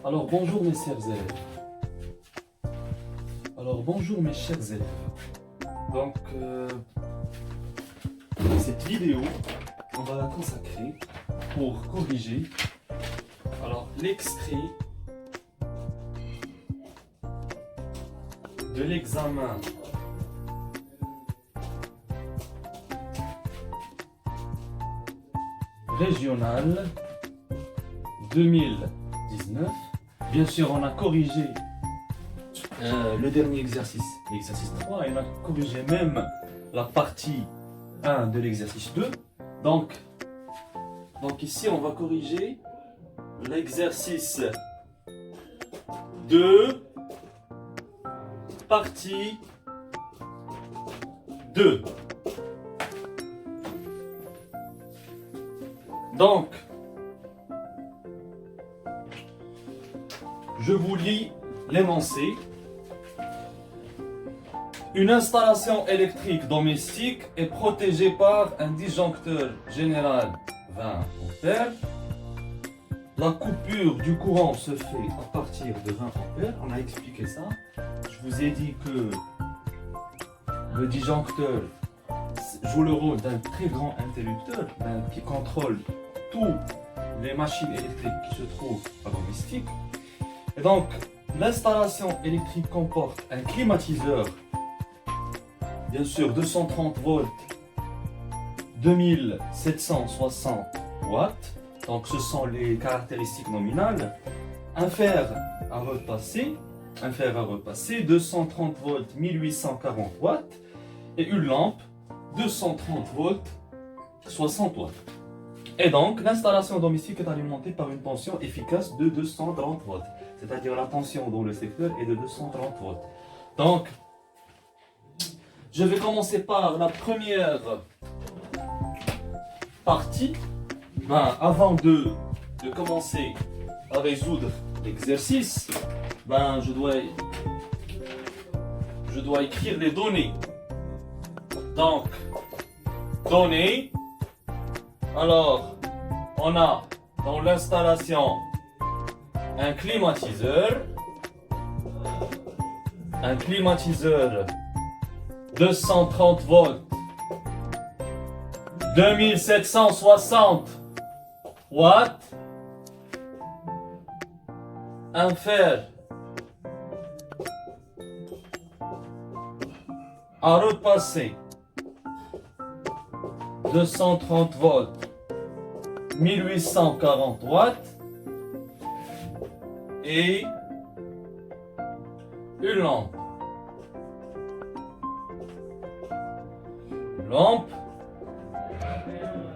Alors bonjour mes chers élèves. Bonjour mes chers élèves. Donc cette vidéo, on va la consacrer pour corriger l'extrait de l'examen régional 2019. Bien sûr, on a corrigé le dernier exercice, l'exercice 3, et on a corrigé même la partie 1 de l'exercice 2. Donc ici, on va corriger l'exercice 2, partie 2. Donc, je vous lis l'énoncé. Une installation électrique domestique est protégée par un disjoncteur général 20 ampères. La coupure du courant se fait à partir de 20 ampères. On a expliqué ça. Je vous ai dit que le disjoncteur joue le rôle d'un très grand interrupteur qui contrôle toutes les machines électriques qui se trouvent à domestique. Et donc, l'installation électrique comporte un climatiseur, bien sûr 230 volts, 2760 watts. Donc, ce sont les caractéristiques nominales. Un fer à repasser, 230 volts, 1840 watts. Et une lampe, 230 volts, 60 watts. Et donc, l'installation domestique est alimentée par une tension efficace de 230 volts. C'est-à-dire la tension dans le secteur est de 230 volts. Donc, je vais commencer par la première partie. Avant de commencer à résoudre l'exercice, je dois écrire les données. Donc, données. Alors, on a dans l'installation un climatiseur 230 volts, 2760 watts, un fer à repasser 230 volts, 1840 watts et une lampe. Lampe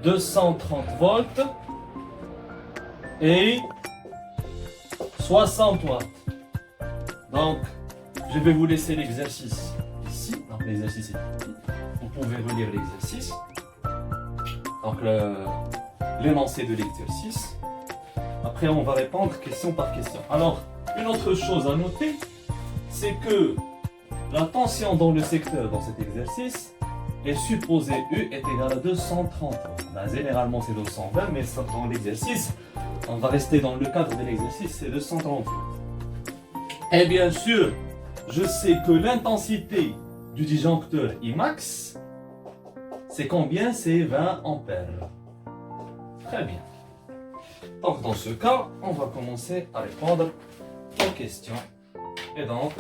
230 volts et 60 watts. Donc, je vais vous laisser l'exercice ici. Donc, l'exercice est ici. Vous pouvez relire l'exercice. Donc, l'énoncé de l'exercice. Après, on va répondre question par question. Alors, une autre chose à noter, c'est que la tension dans le secteur dans cet exercice est supposée U est égale à 230. Généralement, c'est 220, mais dans l'exercice, on va rester dans le cadre de l'exercice, c'est 230. Et bien sûr, je sais que l'intensité du disjoncteur Imax, c'est combien? C'est 20 ampères. Très bien. Donc, dans ce cas, on va commencer à répondre aux questions. Et donc,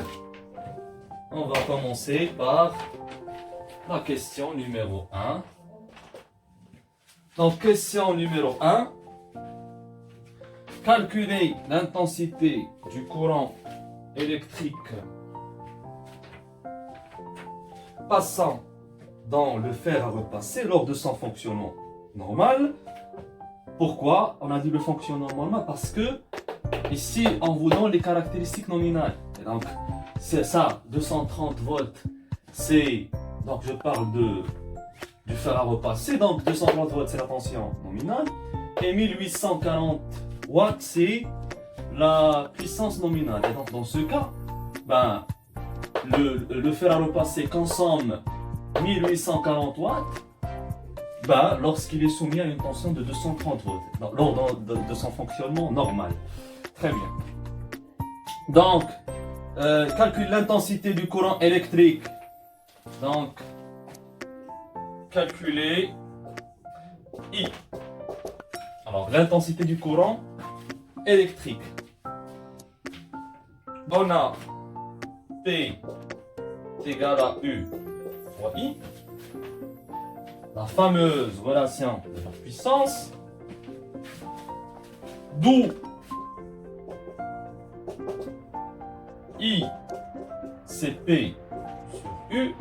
on va commencer par la question numéro 1. Donc, question numéro 1. Calculer l'intensité du courant électrique passant dans le fer à repasser lors de son fonctionnement normal. Pourquoi on a dit le fonctionnement normal? Parce que ici, on vous donne les caractéristiques nominales. Et donc, c'est ça, 230 volts, c'est... Donc, je parle du fer à repasser. Donc, 230 volts, c'est la tension nominale. Et 1840 watts, c'est la puissance nominale. Et donc, dans ce cas, le fer à repasser consomme 1840 watts. Lorsqu'il est soumis à une tension de 230 volts, lors de son fonctionnement normal. Très bien. Donc, calcule l'intensité du courant électrique. Donc, calculer I. Alors, l'intensité du courant électrique. On a P est égal à U fois I. La fameuse relation de la puissance. D'où I, c'est P sur U.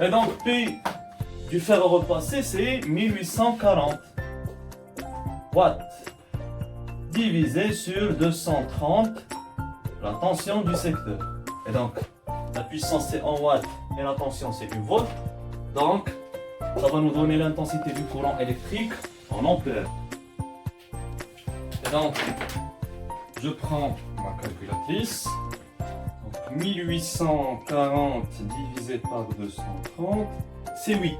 Et donc P du fer à repasser, c'est 1840 watts divisé sur 230, la tension du secteur. Et donc, la puissance c'est en watts et la tension c'est une volt. Donc, ça va nous donner l'intensité du courant électrique en ampères. Et donc, je prends ma calculatrice. Donc, 1840 divisé par 230, c'est 8.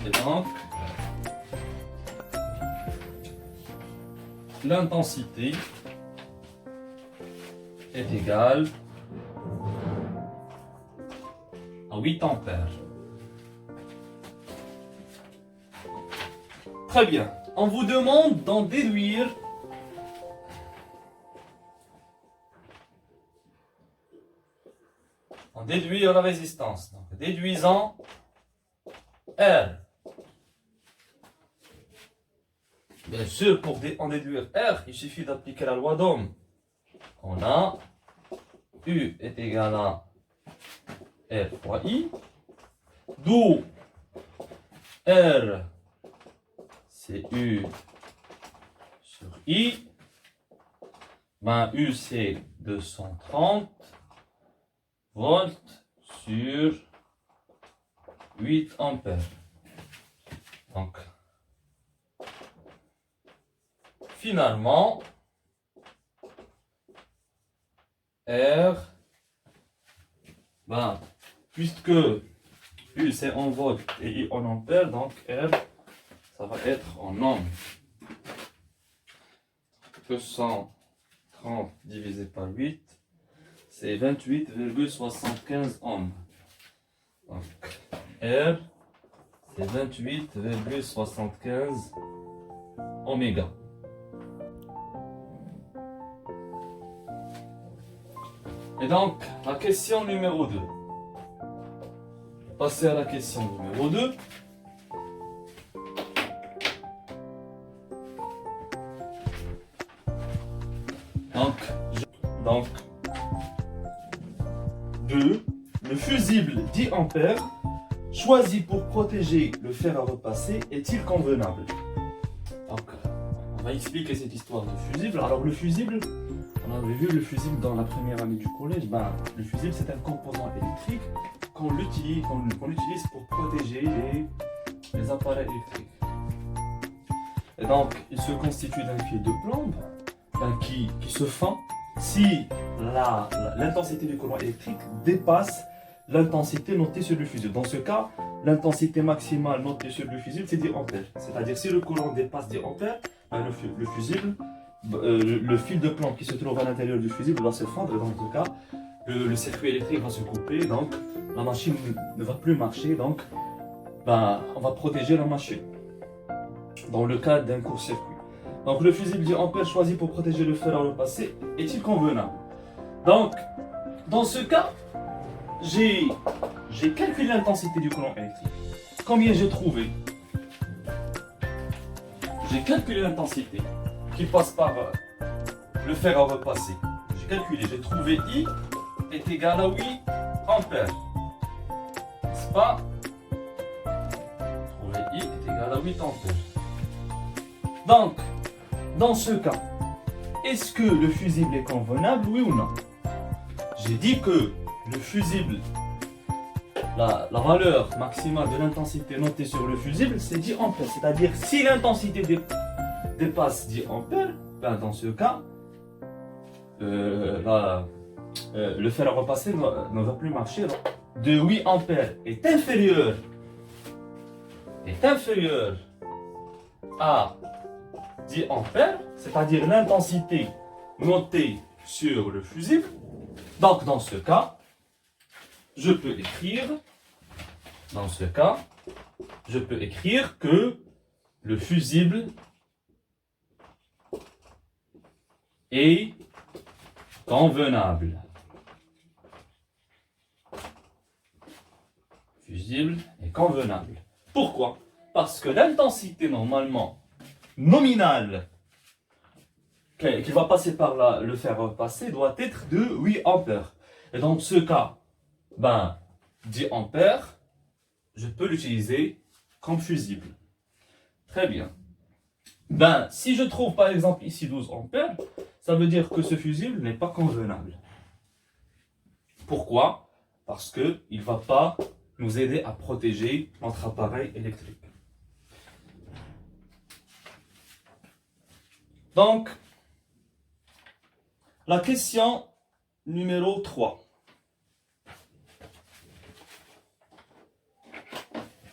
Et donc, l'intensité est égale à 8 ampères. Très bien. On vous demande d'en déduire la résistance. Donc, déduisant R. Bien sûr, pour en déduire R, il suffit d'appliquer la loi d'Ohm. On a U est égal à R fois I, d'où R c'est U sur I, ben U c'est 230 volts sur 8 ampères. Donc, finalement, R, ben, puisque U c'est en volts et I en ampères, donc R, ça va être en ohms. 230 divisé par 8, c'est 28,75 ohms. Donc, R, c'est 28,75 oméga. Et donc, la question numéro 2. Passer à la question numéro 2. Donc, 2. Le fusible 10 ampères choisi pour protéger le fer à repasser est-il convenable? Donc, on va expliquer cette histoire de fusible. Alors, le fusible, on avait vu le fusible dans la première année du collège. Ben, le fusible, c'est un composant électrique qu'on utilise pour protéger les appareils électriques. Et donc, il se constitue d'un fil de plomb qui se fend si l'intensité du courant électrique dépasse l'intensité notée sur le fusible. Dans ce cas, l'intensité maximale notée sur le fusible, c'est 10 ampères. C'est-à-dire, si le courant dépasse 10 ampères, ben, le fusible, le fil de plomb qui se trouve à l'intérieur du fusible va se fendre. Dans ce cas, le circuit électrique va se couper, donc la machine ne va plus marcher. Donc, ben, on va protéger la machine dans le cas d'un court-circuit. Donc, le fusible 10 ampères choisi pour protéger le fer à repasser est-il convenable? Donc, dans ce cas, j'ai calculé l'intensité du courant électrique. Combien j'ai trouvé? J'ai calculé l'intensité qui passe par le fer à repasser. J'ai calculé, j'ai trouvé I est égal à 8 ampères. N'est-ce pas? Trouver I est égal à 8 ampères. Donc, dans ce cas, est-ce que le fusible est convenable, oui ou non? J'ai dit que le fusible, la valeur maximale de l'intensité notée sur le fusible, c'est 10 ampères. C'est-à-dire, si l'intensité dépasse 10 ampères, ben dans ce cas, le fer à repasser ne va plus marcher. De 8 ampères est inférieur à 10 ampères, c'est-à-dire l'intensité notée sur le fusible. Donc, dans ce cas, je peux écrire, que le fusible est convenable. Fusible est convenable. Pourquoi? Parce que l'intensité normalement nominale qui va passer par le fer repasser doit être de 8 ampères. Et dans ce cas, 10 ampères, je peux l'utiliser comme fusible. Très bien. Si je trouve par exemple ici 12 ampères, ça veut dire que ce fusible n'est pas convenable. Pourquoi? Parce qu'il ne va pas nous aider à protéger notre appareil électrique. Donc, la question numéro 3.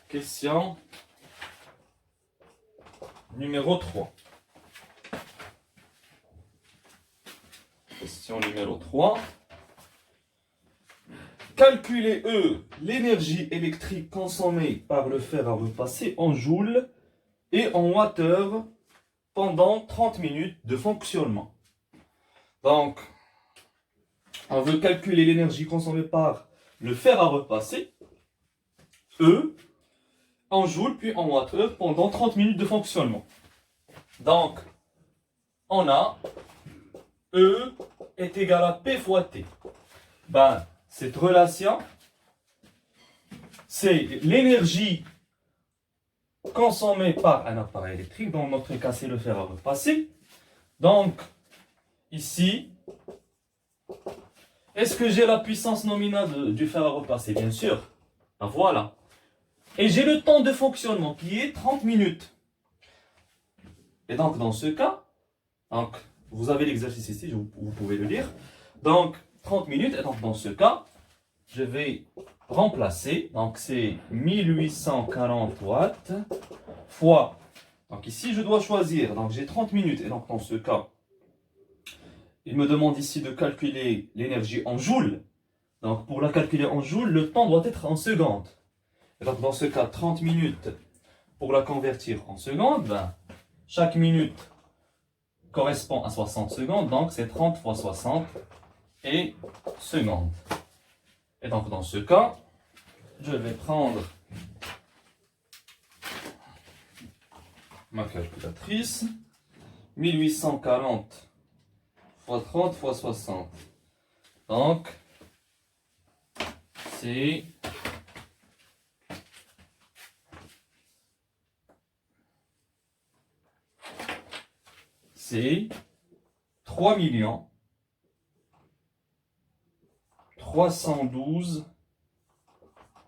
Question numéro 3. Question numéro 3. Calculez l'énergie électrique consommée par le fer à repasser en joules et en wattheures pendant 30 minutes de fonctionnement. Donc, on veut calculer l'énergie consommée par le fer à repasser, E, en joules puis en wattheures pendant 30 minutes de fonctionnement. Donc, on a E est égal à P fois T. Cette relation, c'est l'énergie consommée par un appareil électrique. Dans notre cas, c'est le fer à repasser. Donc, ici, est-ce que j'ai la puissance nominale du fer à repasser? Bien sûr. Voilà. Et j'ai le temps de fonctionnement qui est 30 minutes. Et donc, dans ce cas, vous avez l'exercice ici, vous pouvez le lire. Donc, 30 minutes. Et donc, dans ce cas, je vais remplacer. Donc, c'est 1840 watts fois. Donc, ici, je dois choisir. Donc, j'ai 30 minutes. Et donc, dans ce cas, il me demande ici de calculer l'énergie en joules. Donc, pour la calculer en joules, le temps doit être en secondes. Et donc, dans ce cas, 30 minutes pour la convertir en secondes, chaque minute correspond à 60 secondes. Donc, c'est 30 fois 60 et secondes. Et donc, dans ce cas, je vais prendre ma calculatrice. 1840 fois 30 fois 60. Donc, c'est 3 312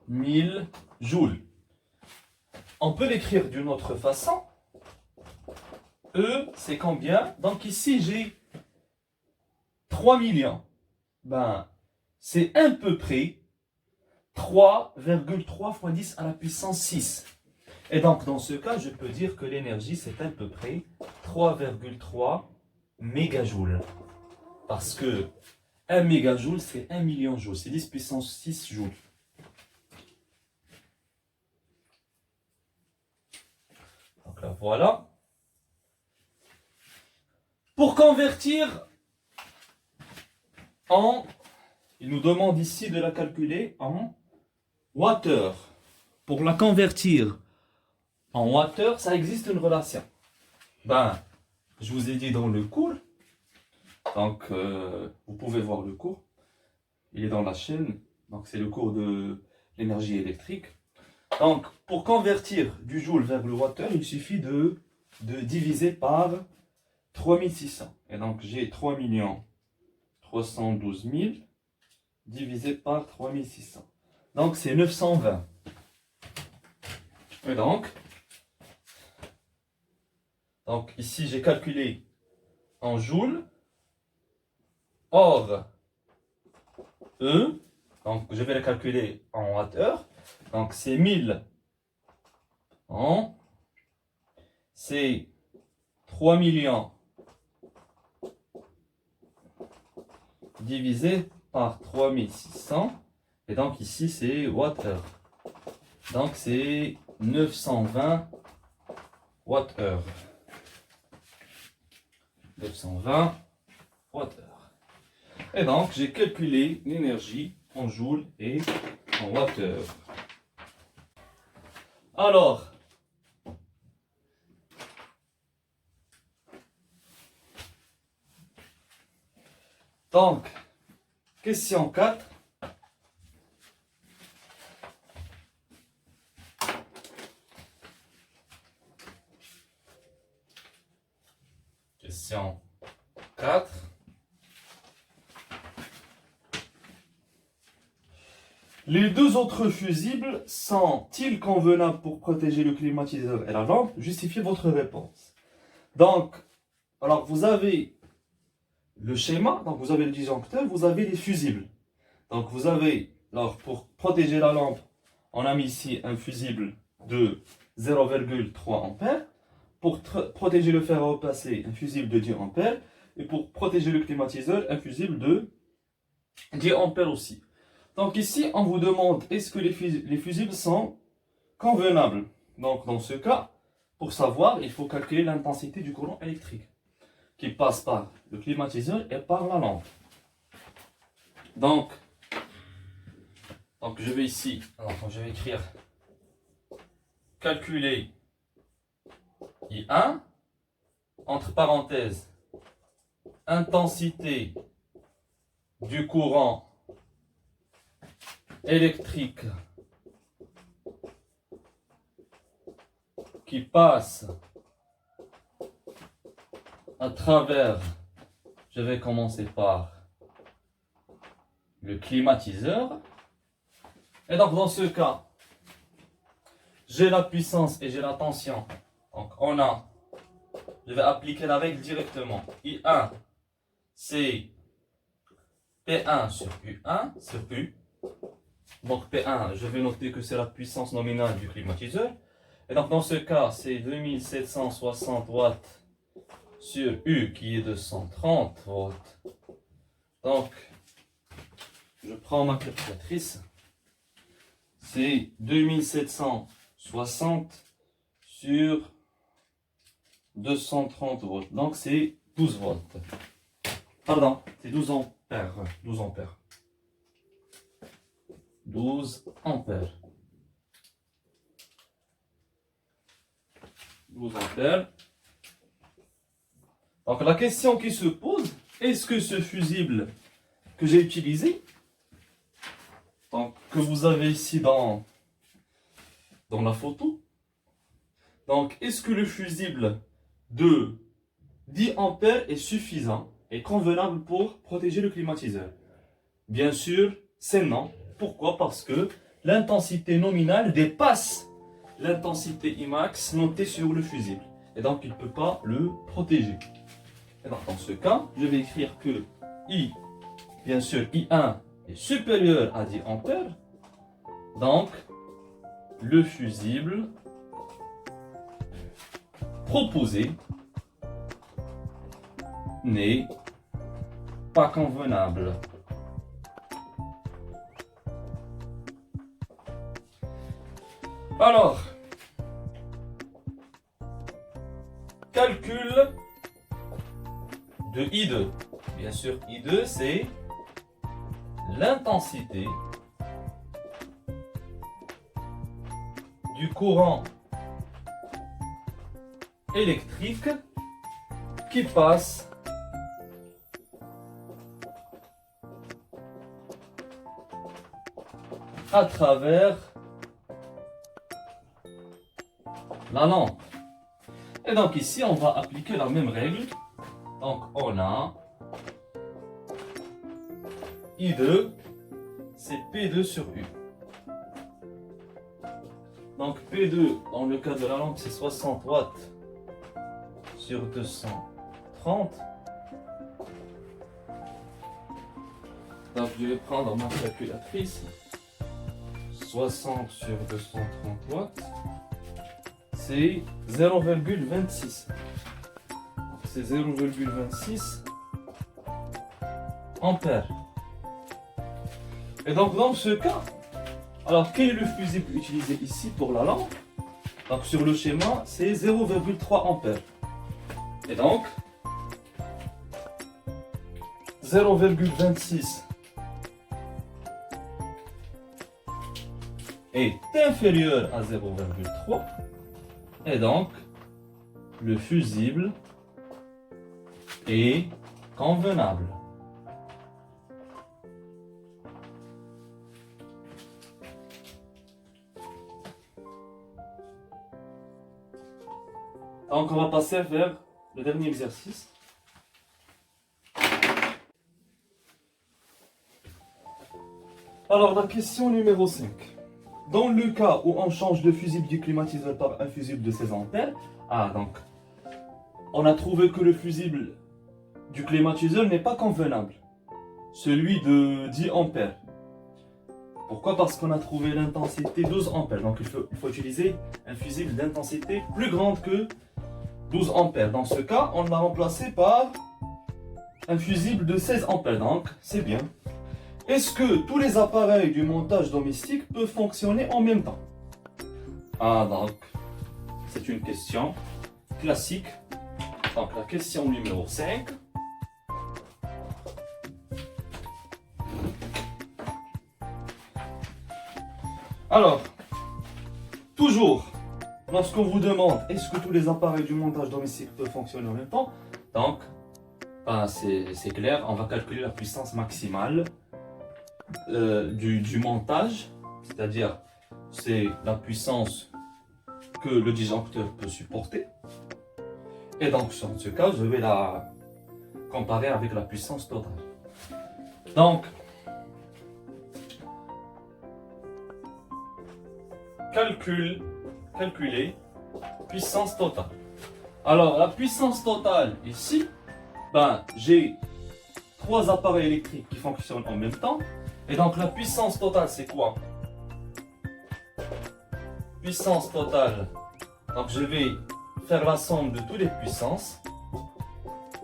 000 joules. On peut l'écrire d'une autre façon. E, c'est combien? Donc ici, j'ai 3 millions. C'est à peu près 3,3 fois 10 à la puissance 6. Et donc, dans ce cas, je peux dire que l'énergie, c'est à peu près 3,3 mégajoules. Parce que 1 mégajoule, c'est 1 million joules. C'est 10 puissance 6 joules. Donc là, voilà. Pour convertir il nous demande ici de la calculer en wattheures. Pour la convertir en wattheures, ça existe une relation. Je vous ai dit dans le cours. Donc, vous pouvez voir le cours. Il est dans la chaîne. Donc, c'est le cours de l'énergie électrique. Donc, pour convertir du joule vers le wattheure, il suffit de diviser par 3600. Et donc, j'ai 3 312 000 divisé par 3600. Donc, c'est 920. Et donc ici, j'ai calculé en joules. Or, E, donc je vais le calculer en wattheures. Donc, c'est 1000 c'est 3 millions divisé par 3600. Et donc ici, c'est Wh. Donc c'est 920 Wh. 920 Wh. Et donc, j'ai calculé l'énergie en joules et en Wh. Alors, donc, question 4. Question 4. Les deux autres fusibles sont-ils convenables pour protéger le climatiseur et la lampe? Justifiez votre réponse. Donc, alors vous avez le schéma, donc vous avez le disjoncteur, vous avez les fusibles. Donc vous avez, alors pour protéger la lampe, on a mis ici un fusible de 0,3 ampères. Pour protéger le fer à repasser, un fusible de 10 ampères. Et pour protéger le climatiseur, un fusible de 10 ampères aussi. Donc ici, on vous demande est-ce que les fusibles sont convenables. Donc dans ce cas, pour savoir, il faut calculer l'intensité du courant électrique qui passe par le climatiseur et par la lampe. Donc je vais ici, alors je vais écrire calculer I1, entre parenthèses, intensité du courant électrique qui passe à travers, je vais commencer par le climatiseur. Et donc dans ce cas, j'ai la puissance et j'ai la tension. Donc on a, je vais appliquer la règle directement. I1, c'est P1 sur U1 sur U. Donc P1, je vais noter que c'est la puissance nominale du climatiseur. Et donc dans ce cas, c'est 2760 watts sur U qui est de 130 watts. Donc, je prends ma calculatrice. C'est 2760 sur 230 volts. Donc c'est 12 volts. Pardon, c'est 12 ampères. 12 ampères. 12 ampères. 12 ampères. Donc la question qui se pose, est-ce que ce fusible que j'ai utilisé, donc, que vous avez ici dans la photo, donc est-ce que le fusible de 10 ampères est suffisant et convenable pour protéger le climatiseur? Bien sûr, c'est non. Pourquoi? Parce que l'intensité nominale dépasse l'intensité Imax notée sur le fusible. Et donc, il ne peut pas le protéger. Et donc, dans ce cas, je vais écrire que I, bien sûr, I1 est supérieur à 10 ampères. Donc, le fusible proposé n'est pas convenable. Alors, calcul de I2. Bien sûr, I2, c'est l'intensité du courant électrique qui passe à travers la lampe. Et donc ici, on va appliquer la même règle. Donc on a I2, c'est P2 sur U. Donc P2, dans le cas de la lampe, c'est 60 watts sur 230. Donc je vais prendre ma calculatrice. 60 sur 230 watts, c'est 0,26. C'est 0,26 ampères. Et donc dans ce cas, alors quel est le fusible utilisé ici pour la lampe? Donc sur le schéma, c'est 0,3 ampères. Et donc 0,26 est inférieur à 0,3 et donc le fusible est convenable. Donc on va passer vers le dernier exercice. Alors la question numéro 5. Dans le cas où on change le fusible du climatiseur par un fusible de 16 ampères, donc on a trouvé que le fusible du climatiseur n'est pas convenable, celui de 10 ampères. Pourquoi? Parce qu'on a trouvé l'intensité 12 ampères, donc il faut utiliser un fusible d'intensité plus grande que 12 ampères. Dans ce cas, on l'a remplacé par un fusible de 16 ampères, donc c'est bien. Est-ce que tous les appareils du montage domestique peuvent fonctionner en même temps? Donc, c'est une question classique. Donc, la question numéro 5. Alors, toujours, lorsqu'on vous demande est-ce que tous les appareils du montage domestique peuvent fonctionner en même temps, donc, c'est clair, on va calculer la puissance maximale du montage, c'est-à-dire c'est la puissance que le disjoncteur peut supporter. Et donc, dans ce cas, je vais la comparer avec la puissance totale. Donc, calculer puissance totale. Alors, la puissance totale ici, j'ai 3 appareils électriques qui fonctionnent en même temps. Et donc, la puissance totale, c'est quoi? Puissance totale. Donc, je vais faire la somme de toutes les puissances.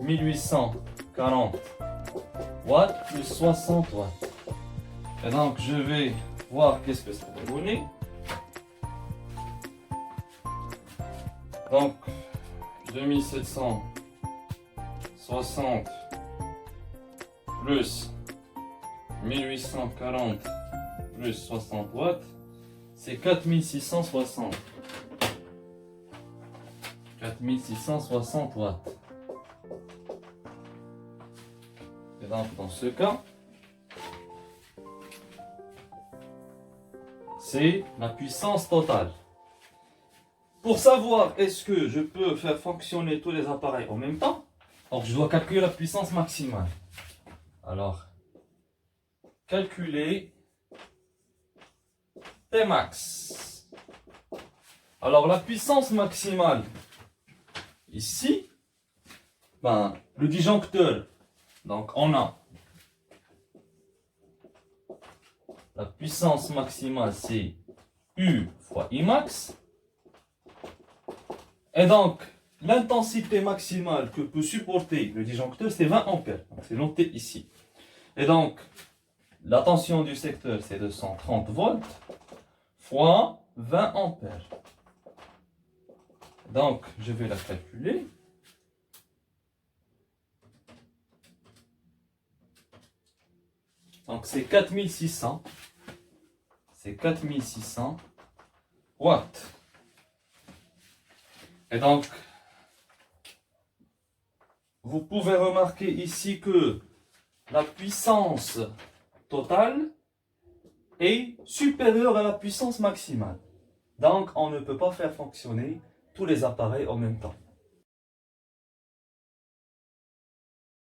1840 watts plus 60 watts. Et donc, je vais voir qu'est-ce que ça va donner. Donc, 2760 plus 1840 plus 60 watts, c'est 4660. 4660 watts. Et donc, dans ce cas, c'est la puissance totale. Pour savoir est-ce que je peux faire fonctionner tous les appareils en même temps, alors je dois calculer la puissance maximale. Alors, calculer Tmax. Alors la puissance maximale, ici, le disjoncteur, donc on a la puissance maximale, c'est U fois Imax. Et donc, l'intensité maximale que peut supporter le disjoncteur, c'est 20 ampères. C'est noté ici. Et donc, la tension du secteur, c'est 230 volts fois 20 ampères. Donc, je vais la calculer. Donc, c'est 4600. C'est 4600 watts. Et donc, vous pouvez remarquer ici que la puissance totale est supérieure à la puissance maximale. Donc, on ne peut pas faire fonctionner tous les appareils en même temps.